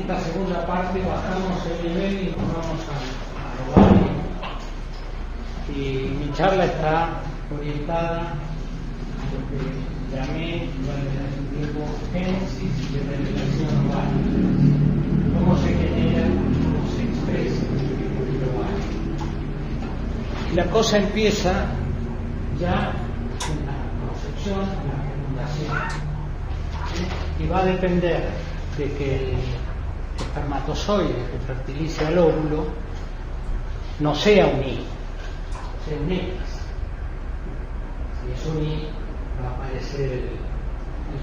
esta segunda parte bajamos el nivel y nos vamos al ovario. Y mi charla está orientada a lo que llamé durante un tiempo génesis de revelación ovárica. Cómo se genera, cómo se expresa el ovario. Y la cosa empieza ya en la concepción, en la fecundación. Y va a depender de que el espermatozoide que fertilice al óvulo no sea un Y, sea un X. Si es un Y, va a aparecer el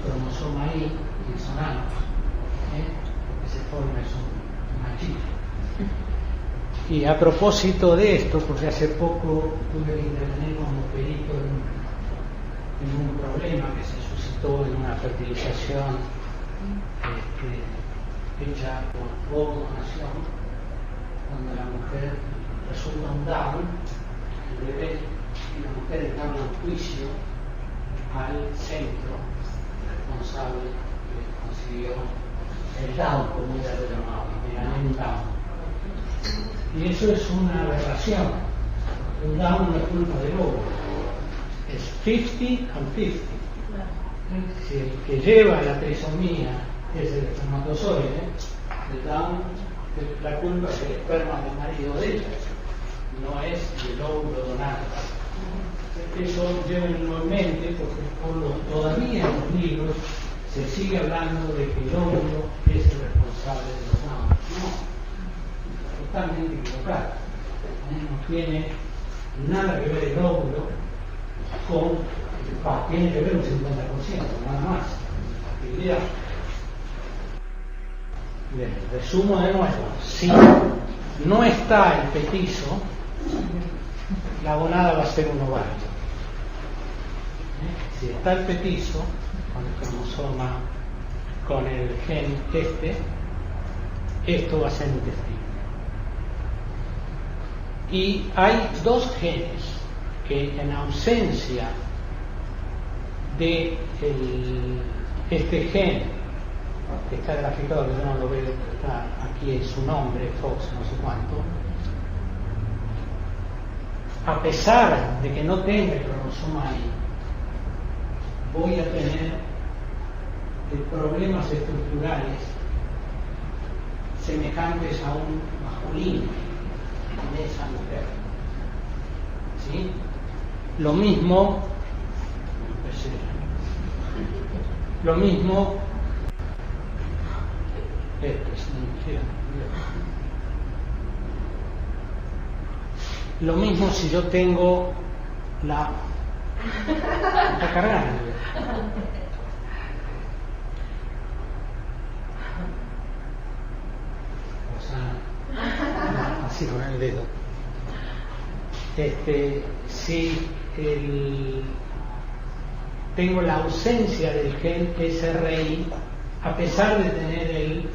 cromosoma Y y son ambos, lo que se forma es una chica. Y a propósito de esto, porque hace poco tuve que intervenir como perito en un problema que se suscitó en una fertilización hecha por donación, donde la mujer resulta un Down, el bebé, y la mujer entabla un juicio al centro responsable que consiguió el Down, como ella lo llamaba, el un Down. Y eso es una aberración. Un Down no es culpa del óvulo. Es 50 and 50. Si el que lleva la trisomía es el espermatozoide, el Down, la culpa es el esperma del marido de ella, no es del óvulo donado. Eso llévenlo en mente, porque todavía en los libros se sigue hablando de que el óvulo es el responsable de los Down. No, totalmente equivocado. No tiene nada que ver el óvulo tiene que ver un 50%, nada más. Actividad. Bien, resumo de nuevo. Si no está el petizo, la gonada va a ser un ovario. Si está el petizo, con el cromosoma, con el gen esto va a ser intestino. Y hay dos genes que en ausencia de este gen que está graficado, que yo no lo veo, pero está aquí en su nombre, Fox, no sé cuánto, a pesar de que no tenga el cromosoma ahí, voy a tener problemas estructurales semejantes a un masculino de esa mujer. ¿Sí? Lo mismo si yo tengo está cargando. O sea, así con el dedo. Si tengo la ausencia del gen SRI, a pesar de tener el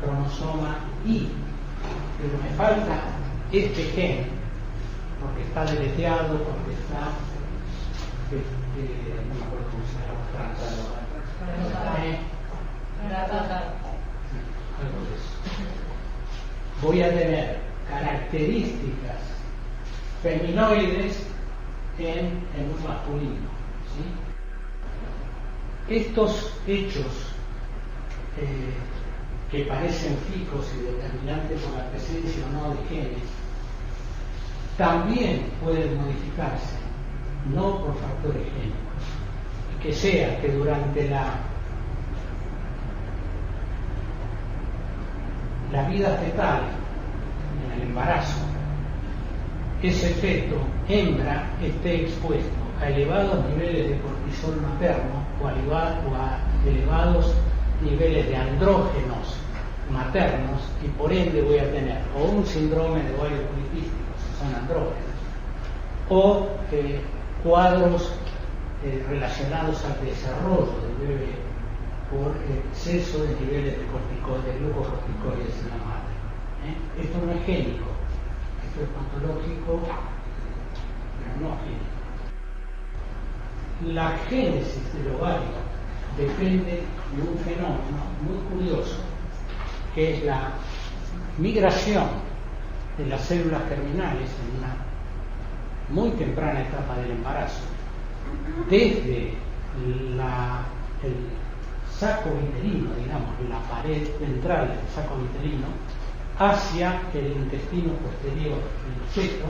cromosoma Y, pero me falta este gen, porque está deleteado, porque está, no me acuerdo cómo se llama, algo de eso. Voy a tener características feminoides en un masculino. ¿Sí? Estos hechos que parecen fijos y determinantes por la presencia o no de genes también pueden modificarse, no por factores génicos, y que sea que durante la vida fetal, en el embarazo, ese feto hembra esté expuesto a elevados niveles de cortisol materno o a elevados niveles de andrógenos maternos, y por ende voy a tener o un síndrome de ovario poliquístico, si son andrógenos, o cuadros relacionados al desarrollo del bebé por exceso de niveles de glucocorticoides en la madre. Esto no es génico, esto es patológico, pero no génico. La génesis del ovario depende de un fenómeno muy curioso, que es la migración de las células germinales en una muy temprana etapa del embarazo, desde el saco vitelino, digamos, la pared ventral del saco vitelino, hacia el intestino posterior del feto,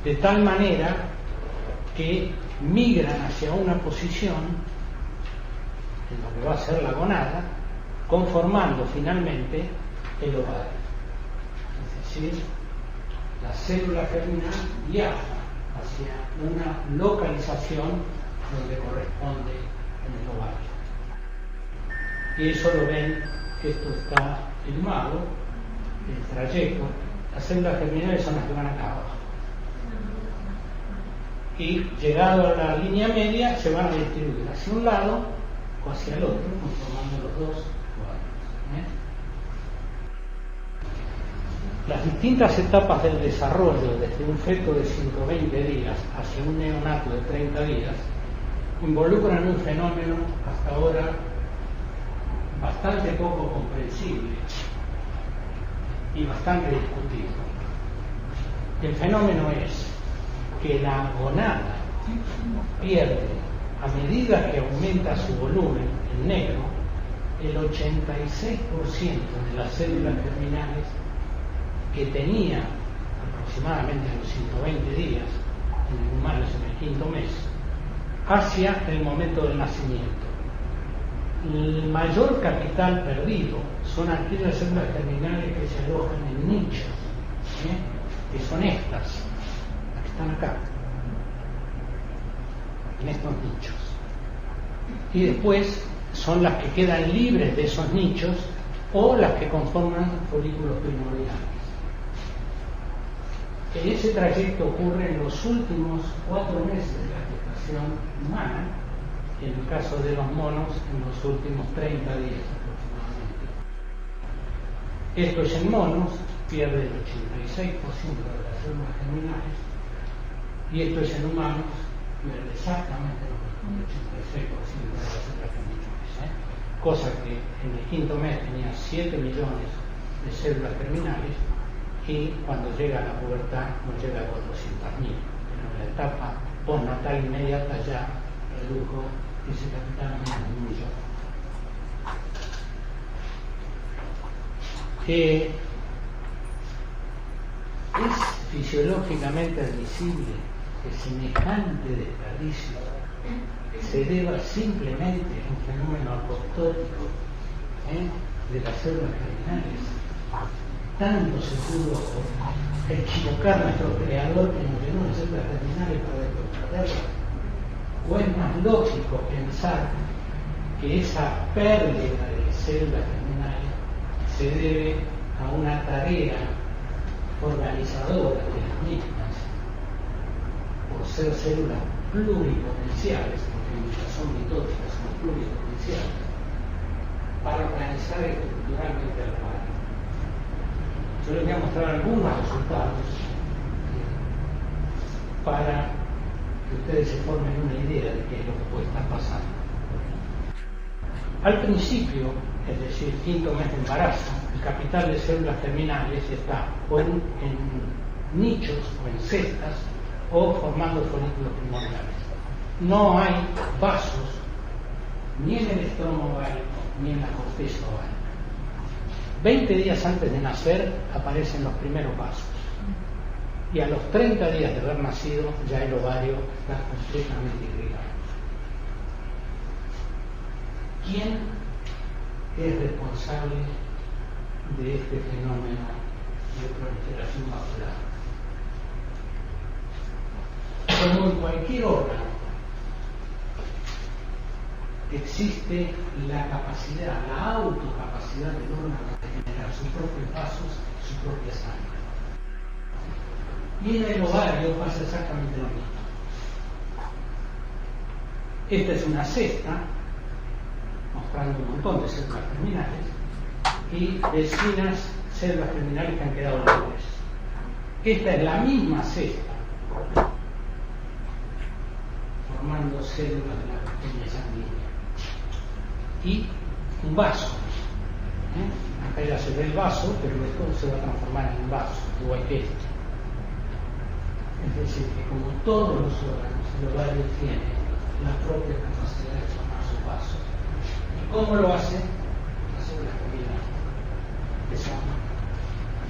de tal manera que migran hacia una posición en lo que va a ser la gonada, conformando finalmente el ovario. Es decir, la célula germinal viaja hacia una localización donde corresponde en el ovario. Y eso lo ven, que esto está filmado, el trayecto. Las células germinales son las que van acá abajo. Y llegado a la línea media se van a distribuir hacia un lado o hacia el otro, conformando los dos ovarios. Las distintas etapas del desarrollo, desde un feto de 120 días hacia un neonato de 30 días, involucran un fenómeno hasta ahora bastante poco comprensible y bastante discutido. El fenómeno es que la gonada pierde, a medida que aumenta su volumen en negro, el 86% de las células germinales que tenía aproximadamente a los 120 días, en humanos en el quinto mes, hacia el momento del nacimiento. El mayor capital perdido son aquellas células terminales que se alojan en nichos, que son estas, las que están acá, en estos nichos. Y después son las que quedan libres de esos nichos o las que conforman folículos primordiales. Ese trayecto ocurre en los últimos 4 meses de la gestación humana, y en el caso de los monos, en los últimos 30 días aproximadamente. Esto es en monos, pierde el 86% de las células germinales, y esto es en humanos, pierde exactamente lo mismo, el 86% de las células germinales. Cosa que en el quinto mes tenía 7 millones de células germinales, y cuando llega a la pubertad no llega a 400.000, pero en la etapa postnatal inmediata ya redujo ese capital a menos de 1 millón. Es fisiológicamente admisible que semejante desperdicio se deba simplemente a un fenómeno apoptótico de las células germinales. Tanto se pudo equivocar nuestro creador que nos llenó de células germinales para después perderlas. ¿O es más lógico pensar que esa pérdida de células germinales se debe a una tarea organizadora de las mismas, por ser células pluripotenciales, porque muchas son mitóticas, son pluripotenciales, para organizar estructuralmente al ovario? Yo les voy a mostrar algunos resultados para que ustedes se formen una idea de qué es lo que puede estar pasando. Al principio, es decir, quinto mes de embarazo, el capital de células germinales está o en nichos o en cestas o formando folículos primordiales. No hay vasos ni en el estómago ovárico ni en la corteza ovárica. 20 días antes de nacer aparecen los primeros vasos, y a los 30 días de haber nacido ya el ovario está completamente irrigado. ¿Quién es responsable de este fenómeno de proliferación vascular? Como en cualquier órgano, existe la capacidad, la autocapacidad del órgano de generar sus propios vasos, su propia sangre. Y en el ovario pasa exactamente lo mismo. Esta es una cesta mostrando un montón de células germinales y vecinas células germinales que han quedado libres. Esta es la misma cesta formando células de la pequeña sanguínea. Y un vaso. Acá ya se ve el vaso, pero después se va a transformar en un vaso, igual que este. Es decir, que como todos los órganos, el ovario tiene la propia capacidad de formar sus vasos. ¿Y cómo lo hace? Las células germinales.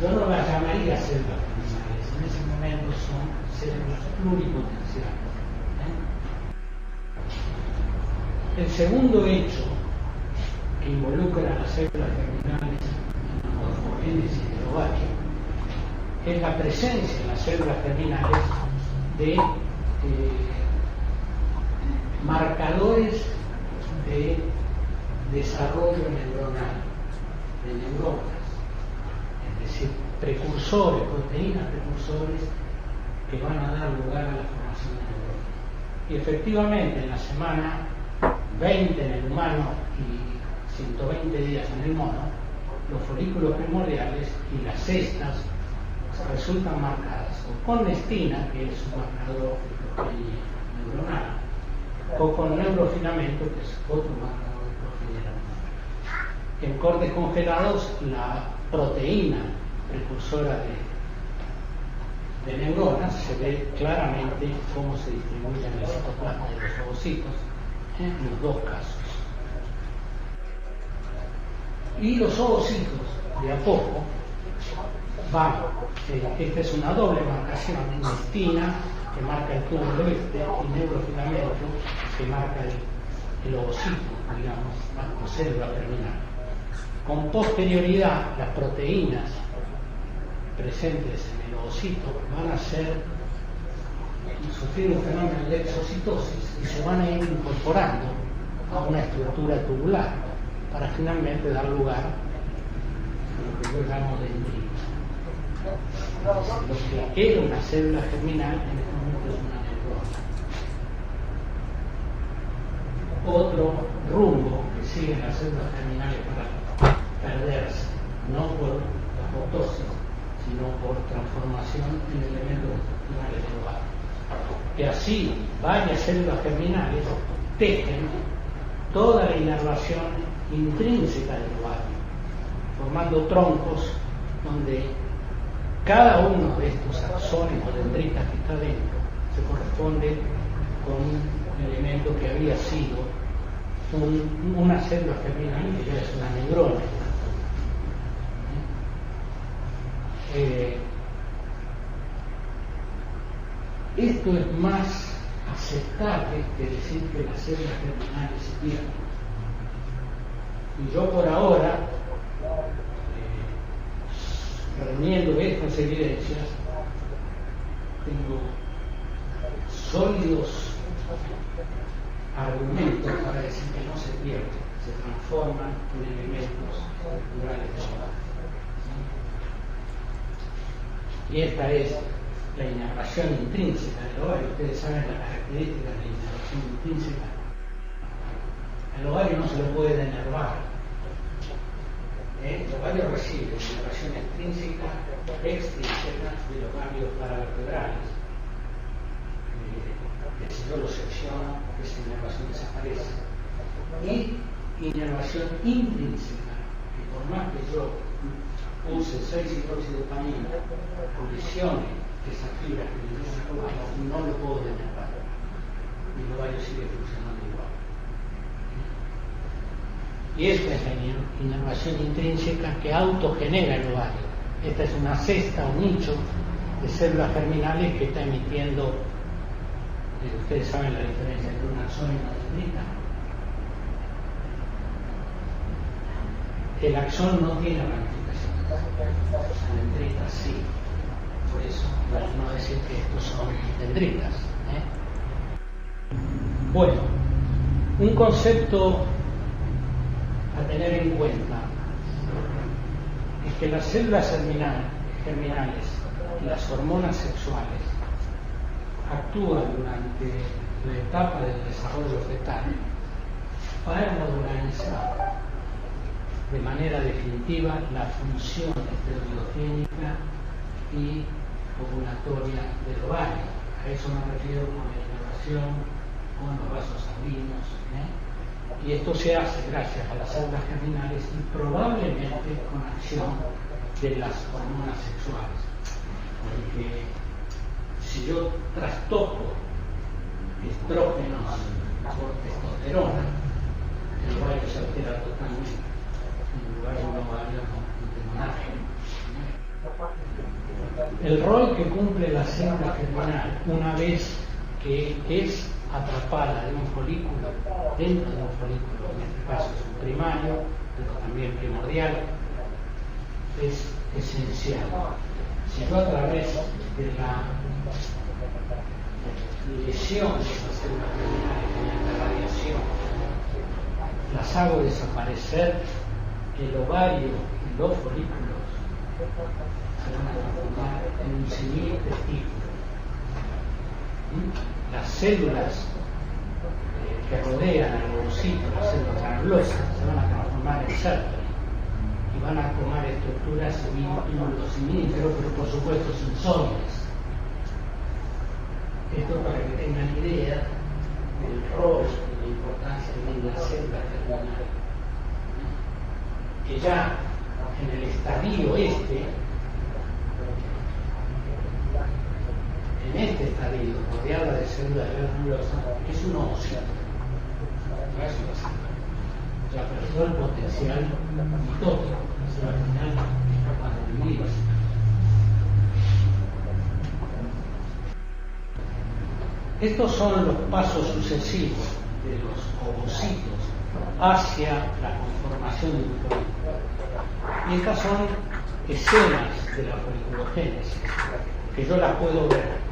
Yo no las llamaría células germinales, en ese momento son células pluripotenciales. El segundo hecho que involucra a las células germinales en la morfogénesis del ovario es la presencia en las células germinales de marcadores de desarrollo neuronal, de neuronas, es decir, precursores, proteínas precursores que van a dar lugar a la formación de neuronas. Y efectivamente en la semana 20 en el humano y 120 días en el mono, los folículos primordiales y las cestas resultan marcadas o con nestina, que es un marcador de proteína neuronal, o con neurofilamento, que es otro marcador de proteína neuronal. En cortes congelados, la proteína precursora de neuronas se ve claramente cómo se distribuye en el citoplasma de los ovocitos en los dos casos. Y los ovocitos, de a poco, van, esta es una doble marcación, nestina, que marca el túbulo este, y neurofilamento, que marca el ovocito, digamos, la célula terminal. Con posterioridad, las proteínas presentes en el ovocito van a sufrir un fenómeno de exocitosis y se van a ir incorporando a una estructura tubular para finalmente dar lugar a lo que yo llamo dendrita. Lo que era una célula germinal en este momento es una neurona. Otro rumbo que siguen las células germinales para perderse, no por apoptosis, sino por transformación en elementos estructurales del ovario. Que así varias células germinales tejen toda la inervación intrínseca del ovario, formando troncos donde cada uno de estos axones o dendritas que está dentro se corresponde con un elemento que había sido una célula germinal, que ya es una neurona. Esto es más aceptable que decir que las células germinales se pierden. Y yo por ahora, reuniendo estas evidencias, tengo sólidos argumentos para decir que no se pierden, se transforman en elementos culturales de ovario. Y esta es la inervación intrínseca del ovario. Ustedes saben las características de la inervación intrínseca. El ovario no se lo puede denervar. El ovario recibe inervación extrínseca, extrínseca de los ganglios paravertebrales. Que si yo lo secciono, esa inervación desaparece. Y inervación intrínseca, que por más que yo use 6-hidroxidopamina, colisione esa fibra que le dio el ovario, no lo puedo denervar. Mi ovario sigue funcionando igual. Y esta es la inervación intrínseca que autogenera el ovario. Esta es una cesta, un nicho de células germinales que está emitiendo. Ustedes saben la diferencia entre un axón y una dendrita. El axón no tiene ramificación, la dendrita sí. Por eso no decir que estos son dendritas. Bueno, un concepto a tener en cuenta es que las células germinales y las hormonas sexuales actúan durante la etapa del desarrollo fetal para modular de manera definitiva la función esteroidogénica y ovulatoria del ovario. A eso me refiero con la inervación con los vasos sanguíneos, y esto se hace gracias a las células germinales y probablemente con acción de las hormonas sexuales. Porque si yo trastoco estrógenos por testosterona, el ovario se altera totalmente. En lugar de un ovario no tengo nada. El rol que cumple la célula germinal una vez que es atrapada de un folículo, dentro de un folículo, en este caso es un primario, pero también primordial, es esencial. Si yo a través de la lesión de esas células germinales mediante radiación las hago desaparecer, el ovario y los folículos se van a transformar en un senil testículo. Las células que rodean al ovocito, las células granulosas, se van a transformar en sérpiles y van a tomar estructuras seminíferos, pero por supuesto sensoriales. Esto para que tengan idea del rol y la importancia de la célula germinal, que ya en el estadio en este estadio rodeada de células granulosas, es un ovocito. Ya perdió el potencial mitótico, la célula germinal es capaz de dividirse. Estos son los pasos sucesivos de los ovocitos hacia la conformación de un folículo. Y estas son escenas de la foliculogénesis, que yo las puedo ver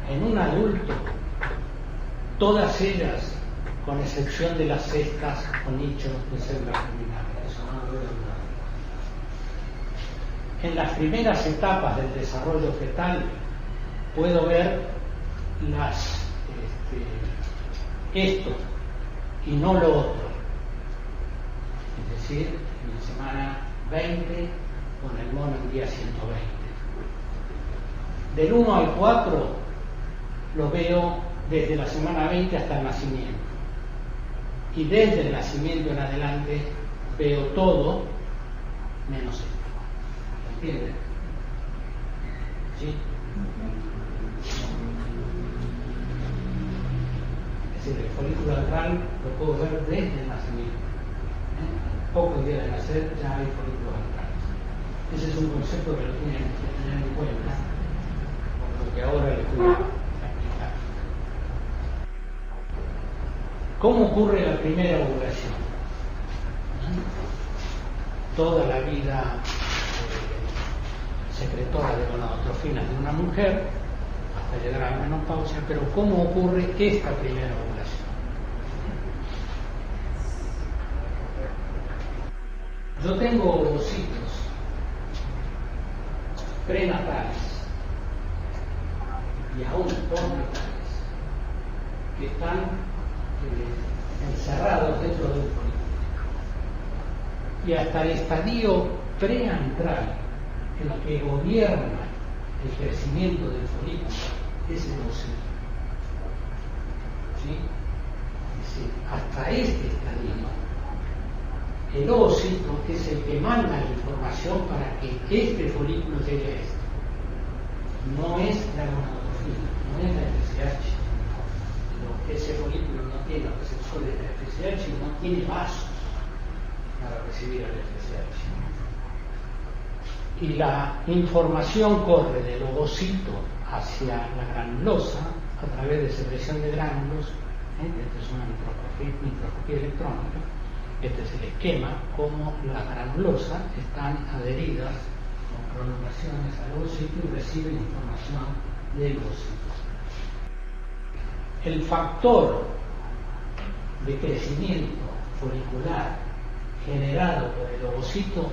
en un adulto, todas ellas, con excepción de las cestas o nichos de células germinales. Eso no lo veo en las primeras etapas del desarrollo fetal, puedo ver esto y no lo otro. Es decir, en la semana 20 con el mono en día 120. Del 1 al 4 lo veo desde la semana 20 hasta el nacimiento. Y desde el nacimiento en adelante veo todo menos esto. ¿Entienden? ¿Sí? Es decir, el folículo antral lo puedo ver desde el nacimiento. Pocos días de nacer ya hay folículos antrales. Ese es un concepto que lo tienen que tener en cuenta, por lo que ahora les voy a explicar. ¿Cómo ocurre la primera ovulación? Toda la vida secretora de gonadotrofinas de una mujer hasta llegar a la menopausia, pero ¿cómo ocurre esta primera ovulación? Yo tengo ovocitos prenatales y aún postnatales que están encerrados dentro de un folículo. Y hasta el estadio preantral, el que gobierna el crecimiento del folículo, es el ovocito. ¿Sí? Es decir, hasta este estadio, el ovocito es el que manda la información para que este folículo llegue a esto. No es la gonadotrofina, no es la FSH. Ese folículo no tiene los receptores de la FSH y no tiene vasos para recibir el FSH. Y la información corre del ovocito hacia la granulosa a través de secreción de gránulos. Esta es una microscopía electrónica. Este es el esquema, como las granulosas están adheridas con prolongaciones al ovocito y reciben información del ovocito. El factor de crecimiento folicular generado por el ovocito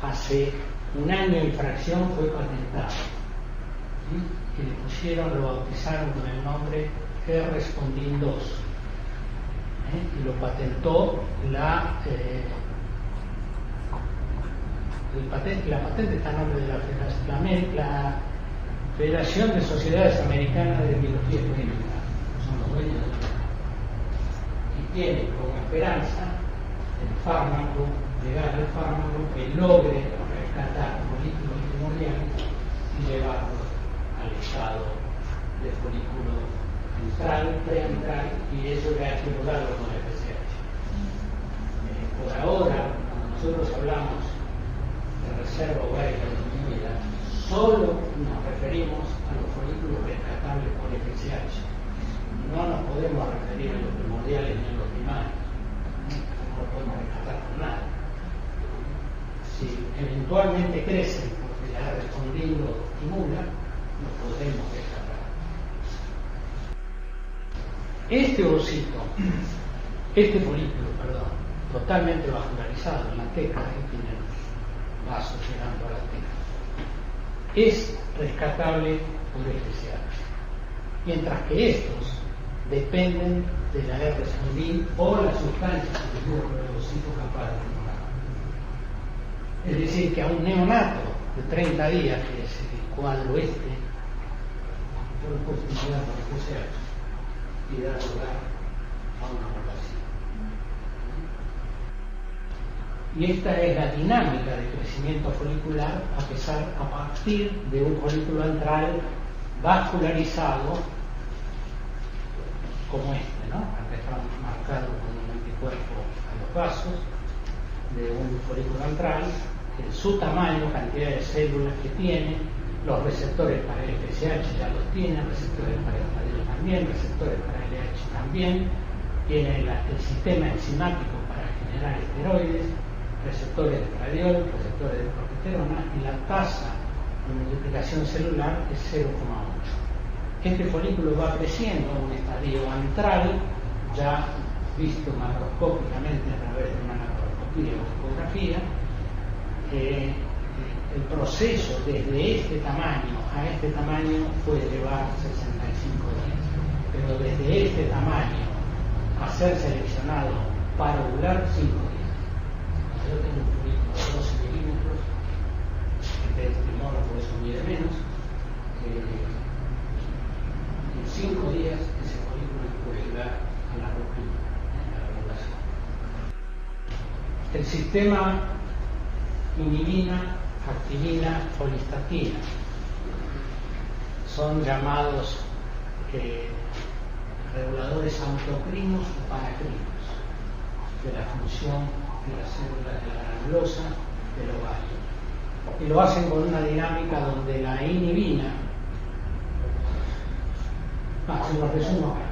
hace un año y fracción fue patentado. ¿Sí? Y le pusieron, lo bautizaron con el nombre R-Spondin 2. Y lo patentó la patente está a nombre de la Federación de Sociedades Americanas de Biología Clínica. Son los dueños de la tiene como esperanza el fármaco, llegar al fármaco que logre rescatar folículos primordiales y llevarlos al estado de folículo central, preantral, y eso le ha hecho lograrlo con el PCH. Por ahora, cuando nosotros hablamos de reserva ovárica disminuida, solo nos referimos a los folículos rescatables por FSH. No nos podemos referir a los primordiales ni a los primarios. No los podemos rescatar con nada. Si eventualmente crecen porque la R-espondil lo estimula, los podremos rescatar. Este ovocito, este folículo, totalmente vascularizado en la teca, tiene vasos llegando a la teca, es rescatable por FSH, mientras que estos dependen de la R-espondil o la sustancia que tuvo el ovocito capaz de formular. Es decir, que a un neonato de 30 días, que es el cuadro este, yo lo puedo estimular por FSH y dar lugar a una población. Y esta es la dinámica de crecimiento folicular a partir de un folículo antral vascularizado como este, ¿no? Acá está marcado con un anticuerpo a los vasos de un folículo antral, su tamaño, cantidad de células que tiene, los receptores para el FSH ya los tiene, receptores para el estradiol también, receptores para el LH también, tiene el sistema enzimático para generar esteroides, receptores de estradiol, receptores de progesterona, y la tasa de multiplicación celular es 0,8. Este folículo va creciendo a un estadio antral, ya visto macroscópicamente a través de una macroscopía o ecografía. El proceso desde este tamaño a este tamaño puede llevar 65 días, pero desde este tamaño a ser seleccionado para ovular 5 días. Yo tengo un folículo de 12 milímetros, este estimado por eso mide menos. En 5 días ese folículo puede llegar a la ruptura, a la ovulación. El sistema inhibina, activina, folistatina son llamados reguladores autocrinos o paracrinos de la función de las células de la granulosa del ovario, y lo hacen con una dinámica donde la inhibina, se lo resumo acá.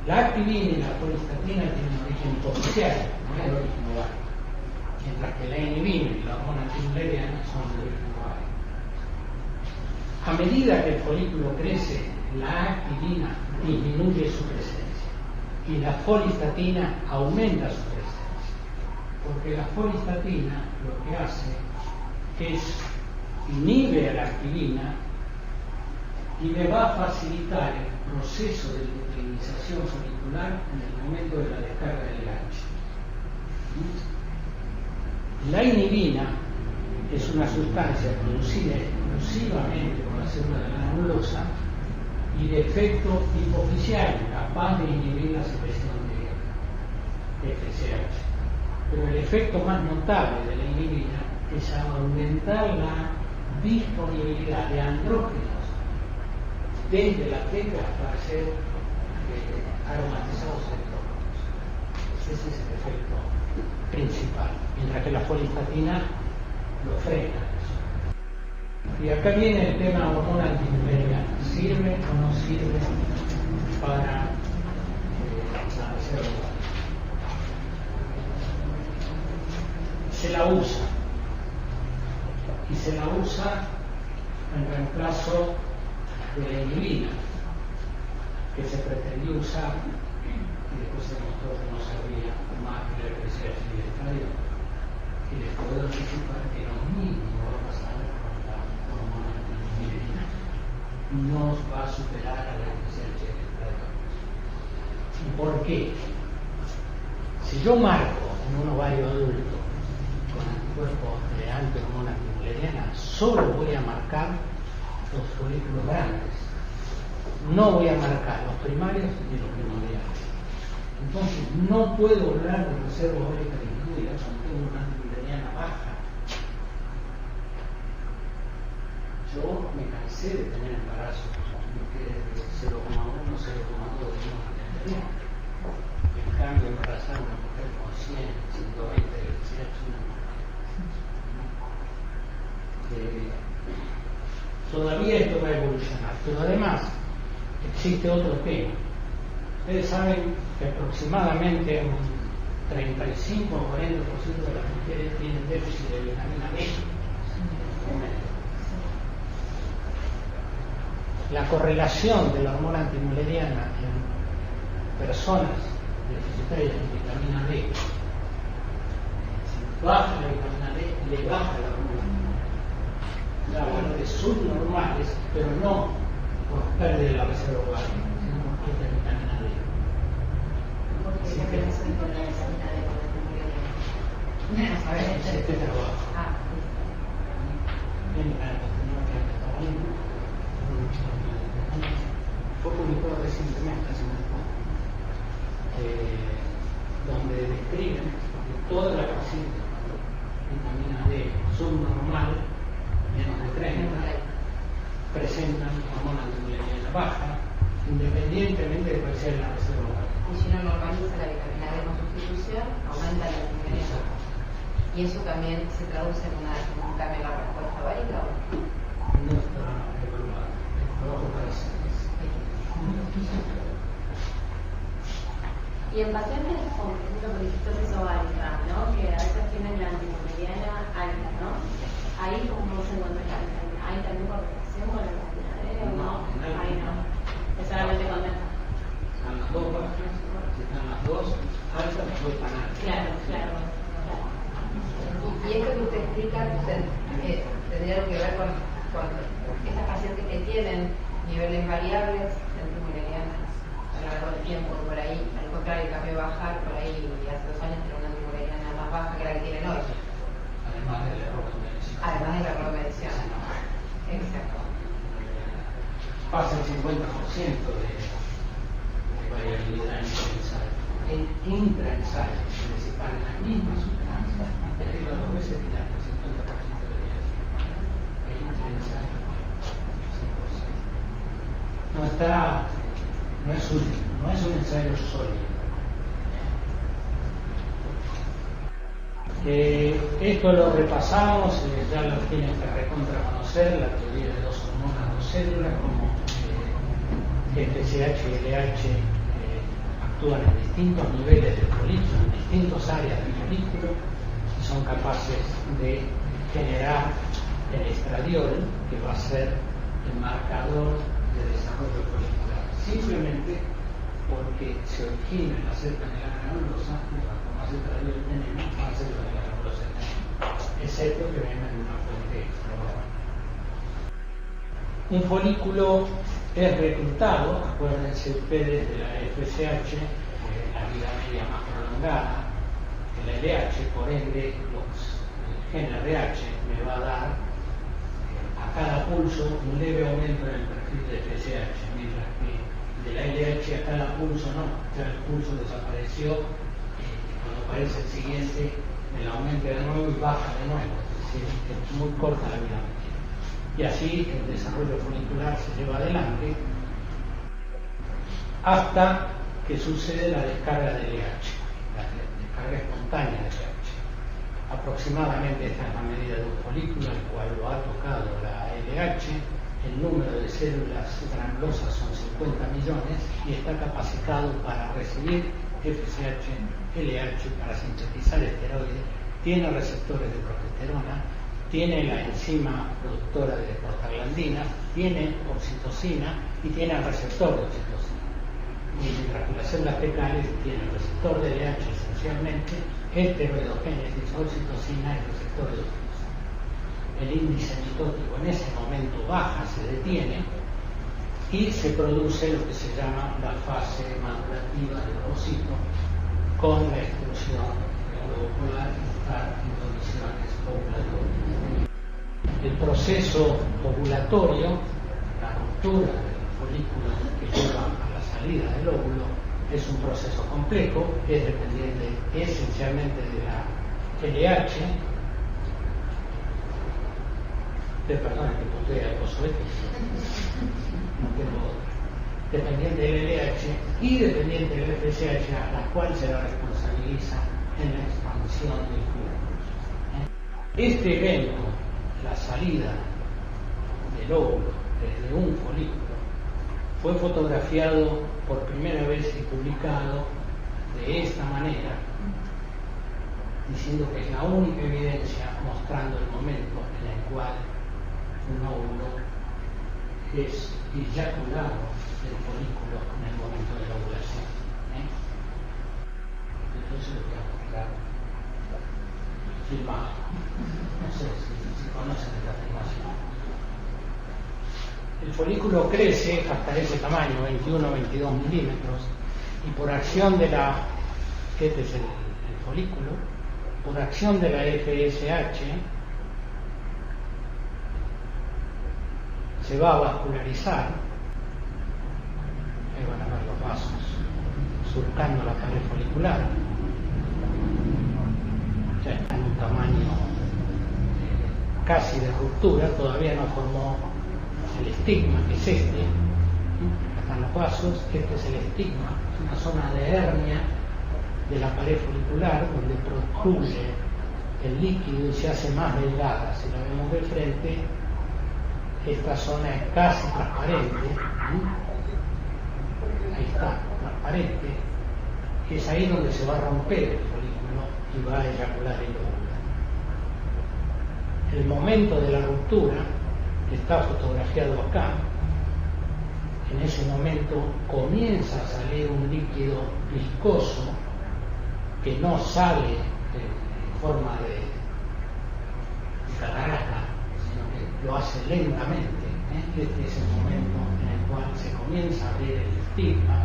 La activina y la folistatina tienen un origen hipoficial, no es de origen ovario, mientras que la inhibina y la hormona antimuleriana son de origen ovario. A medida que el folículo crece, la activina disminuye su presencia y la folistatina aumenta su presencia, porque la folistatina lo que hace es inhibe a la activina y me va a facilitar el proceso de nucleinización folicular en el momento de la descarga del LH. La inhibina es una sustancia producida exclusivamente por la célula de la granulosa y de efecto hipoficial, capaz de inhibir la secreción de FSH. Pero el efecto más notable de la inhibina es aumentar la disponibilidad de andrógenos desde la teca para ser aromatizados electrógenos. Ese es el efecto principal, mientras que la folistatina lo frena. Y acá viene el tema hormona antimuleriana. ¿Sirve o no sirve para la reserva ovárica? Se la usa, y se la usa en reemplazo de la inhibina, que se pretendió usar y después se demostró que no servía más que la FSH y el estradiol. Y les puedo anticipar que lo mismo va a pasar con la hormona antimuleriana. No va a superar a la FSH y el estradiol. ¿Y por qué? Si yo marco en un ovario adulto con anticuerpos de hormona antimuleriana, solo voy a marcar los folículos grandes. No voy a marcar los primarios ni los primordiales. Entonces, no puedo hablar de reserva ovárica disminuida cuando tengo una antimileriana baja. Yo me cansé de tener embarazo de 0,1, 0,2 de una. En cambio, embarazar a una mujer con 100, 120 de FSH todavía esto va a evolucionar, pero además existe otro tema. Ustedes saben que aproximadamente un 35 o 40% de las mujeres tienen déficit de vitamina D. La correlación de la hormona antimileriana en personas deficitarias de vitamina D, si baja la vitamina D, le baja la hormona. La valores subnormales, pero no por pérdida de la reserva ovárica, sino por falta de vitamina D. Porque si que eso importa la vitamina D con la antimileriana. No sabes. Este trabajo. Fue publicado recientemente, hace un tiempo, donde describen que todas las pacientes con vitamina D subnormal, menos de 30, presentan hormona antimileriana baja, independientemente de cuál sea la reserva ovárica. Y si uno normaliza la vitamina D con sustitución, aumenta la antimileriana. ¿Y eso también se traduce en un cambio en la respuesta ovárica? No está evaluado. El trabajo para hacer. Y en pacientes con, por ejemplo, poliquistosis ovárica, ¿no? Que a veces tienen la antimileriana alta, ¿no? Ahí como se encuentra la vitamina. ¿Hay también correlación con la vitamina D o no? Ahí no. Es solamente con esta. Están las dos bajas, si están las dos altas, las dos están altas. Claro. Y esto que usted explica tendría que ver con estas pacientes que tienen niveles variables de antimileriana a lo largo del tiempo, por ahí, al contrario, el cambio bajar, por ahí hace 2 años tenía una antimileriana más baja que la que tienen hoy. Además del error de medición. Además del error de medición. Exacto. Pasa el 50% de variabilidad intraensayo. El intraensayo, es decir, para la misma sustancia, es que los 2 veces tiran el 50% de variación. El intraensayo, 100%. No es un ensayo sólido. Esto lo repasamos, ya lo tienen que recontraconocer, la teoría de 2 hormonas, 2 células, como FSH y LH actúan en distintos niveles del folículo, en distintas áreas del folículo, y son capaces de generar el estradiol, que va a ser el marcador de desarrollo folicular, simplemente porque se origina en la cepa de la granulosa, y cuanto más estradiol tenemos, más cepa de la granulosa tenemos, excepto que vengan de una fuente extraordinaria. Un folículo es reclutado, acuérdense ustedes de la FSH, la vida media más prolongada, de la LH, por ende el gen RH me va a dar a cada pulso un leve aumento en el perfil de FSH, mientras que de la LH a cada pulso no, ya el pulso desapareció, cuando aparece el siguiente el aumenta de nuevo y baja de nuevo, es decir, es muy corta la vida media. Y así el desarrollo folicular se lleva adelante hasta que sucede la descarga de LH, la descarga espontánea de LH. Aproximadamente esta es la medida de un folículo al cual lo ha tocado la LH. El número de células granulosas son 50 millones y está capacitado para recibir FSH, LH, para sintetizar esteroides, tiene receptores de progesterona, tiene la enzima productora de prostaglandinas, tiene oxitocina y tiene el receptor de oxitocina. Y mientras que las células fecales tienen el receptor de LH esencialmente, esteroidogénesis, oxitocina y receptor de oxitocina. El índice mitótico en ese momento baja, se detiene y se produce lo que se llama la fase madurativa del ovocito con la extrusión del globo polar y buscar introducciones ovulatorias. El proceso ovulatorio, la ruptura del folículo que lleva a la salida del óvulo, es un proceso complejo, es dependiente esencialmente de la LH, perdón, que puse el coso no tengo otro, dependiente del LH y dependiente del FSH, a la cual se la responsabiliza en la expansión del cúmulo. Este evento, la salida del óvulo desde un folículo, fue fotografiado por primera vez y publicado de esta manera, diciendo que es la única evidencia mostrando el momento en el cual un óvulo es eyaculado del folículo en el momento de la ovulación. Entonces lo voy a mostrar filmado. No sé si conocen esta filmación. El folículo crece hasta ese tamaño, 21-22 milímetros, y por acción de la, este es el folículo, por acción de la FSH, se va a vascularizar, ahí van a ver los vasos surcando la pared folicular, ya está en un tamaño casi de ruptura, todavía no formó el estigma, que es este, acá están los vasos, este es el estigma, es una zona de hernia de la pared folicular donde protruye el líquido y se hace más delgada. Si la vemos de frente, esta zona es casi transparente, ahí está, transparente, es ahí donde se va a romper el folículo y va a eyacular el óvulo. El momento de la ruptura está fotografiado acá. En ese momento comienza a salir un líquido viscoso que no sale en forma de catarata, sino que lo hace lentamente. Este es el momento en el cual se comienza a abrir el estigma.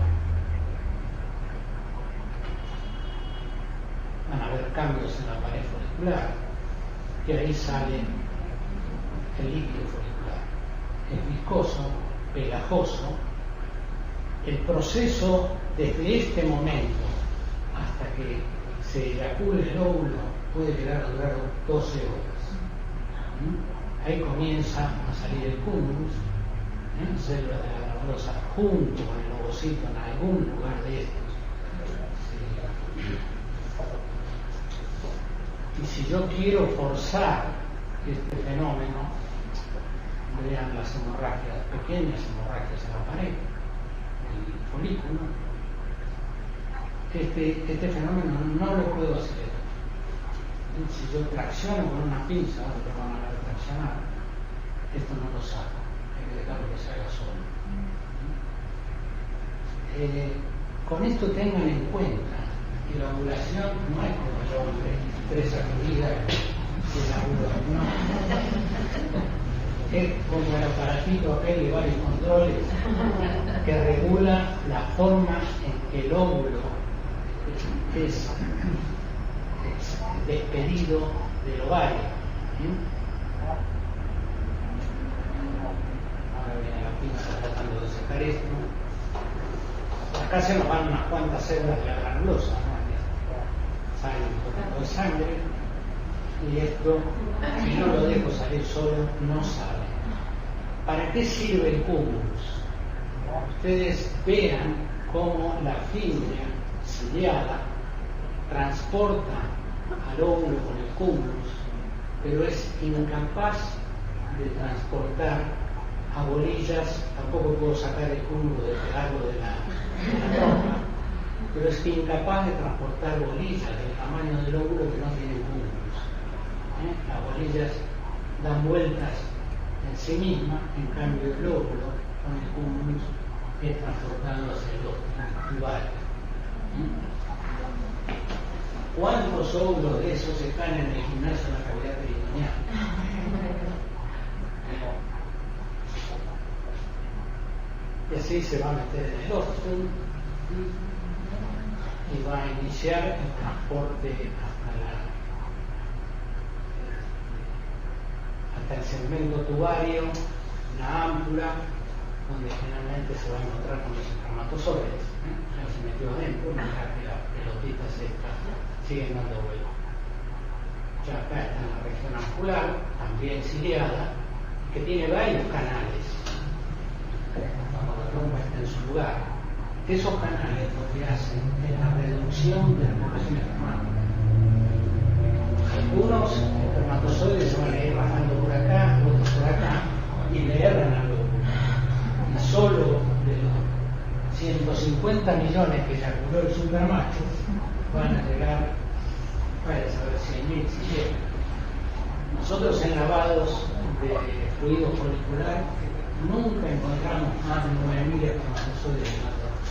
Van a haber cambios en la pared folicular y ahí sale el líquido folicular. Es viscoso, pegajoso. El proceso desde este momento hasta que se eyacule el óvulo puede llegar a durar 12 horas. Ahí comienza a salir el cúmulus, células de la granulosa junto con el ovocito en algún lugar de estos. Y si yo quiero forzar este fenómeno, vean las hemorragias, pequeñas hemorragias en la pared, el folículo, este fenómeno no lo puedo hacer. Si yo tracciono con una pinza, lo van a ver traccionar, esto no lo saco, hay que dejarlo que se haga solo. Con esto tengan en cuenta que la ovulación no es como el hombre, 3 sacudidas y la ovulación, no. Es como el aparatito aquel de varios controles que regula la forma en que el óvulo es despedido del ovario. Ahora viene la pinza tratando de sacar esto. Acá se nos van unas cuantas células de la granulosa, ¿no? Sale un poquito de sangre y esto, si no lo dejo salir solo, no sale. ¿Para qué sirve el cúmulus? Ustedes vean cómo la fibra ciliada transporta al óvulo con el cúmulus, pero es incapaz de transportar a bolillas. Tampoco puedo sacar el cúmulo de pegarlo de la ropa, pero es incapaz de transportar bolillas del tamaño del óvulo que no tienen cúmulos. Las bolillas dan vueltas en sí mismas, en cambio el óvulo con el cúmulus es transportado hacia el otro, igual. ¿Cuántos óvulos de esos están en el gimnasio de la cavidad peritoneal? Y así se va a meter en el óvulo y va a iniciar el transporte hasta el segmento tubario, la ámpula, donde generalmente se va a encontrar con los espermatozoides. Ya se metió adentro. mientras que las pelotitas estas siguen dando vuelta. Ya acá está la región angular, también ciliada, que tiene varios canales. Cuando la trompa está en su lugar, esos canales lo que hacen es la reducción de la población espermática. Algunos espermatozoides se van a ir bajando por acá, otros por acá, y le erran al óvulo. Y solo de los 150 millones que calculó el supermacho, van a llegar, vaya a saber 100.000 si llegan. Nosotros en lavados de fluido folicular nunca encontramos más de 9.000 espermatozoides en la trompa.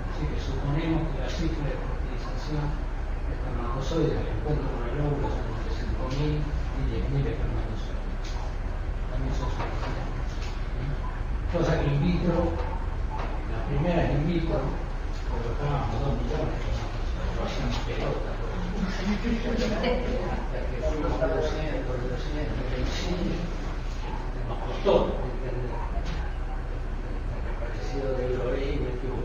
Así que suponemos que la cifra de fertilización de espermatozoides al encuentro con el óvulo son entre 5.000 y 10.000 espermatozoides. También son suficientes. Cosa que in vitro, las primeras in vitro, colocábamos 2 millones, lo hacíamos pelota. Hasta que fuimos reduciendo, nos costó entender. Hasta que apareció de Lorey y metió